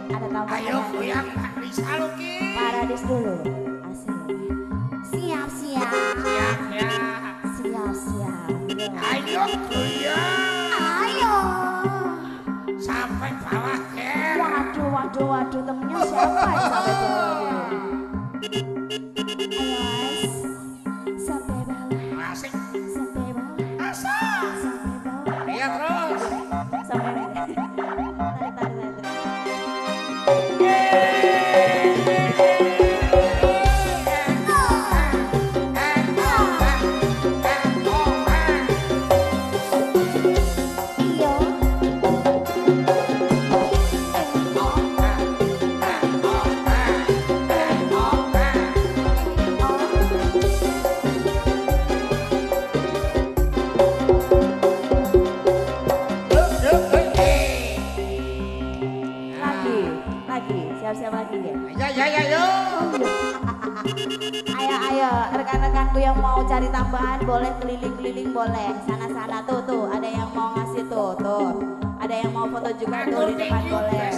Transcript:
Ada tambahan. Ayo goyang Pak Risa Luki. Paradis dulu. Asik. Siap siap. Siap ya. Siap siap. Ayo goyang. Ayo. Sampai bawah ker. Waduh waduh waduh temennya siapa yang sampai bawah dulu? Ayo mas. Sampai bawah. Asik. Sampai bawah. Asal. Sampai bawah. Iya terus. Sampai tarik tarik tarik tarik. Iya. Lagi, siap-siap lagi ya. Ya yo. Ayo ayo rekan-rekanku yang mau cari tambahan boleh keliling-keliling boleh. Sana-sana tuh ada yang mau ngasih tuh. Ada yang mau foto juga tuh di depan boleh.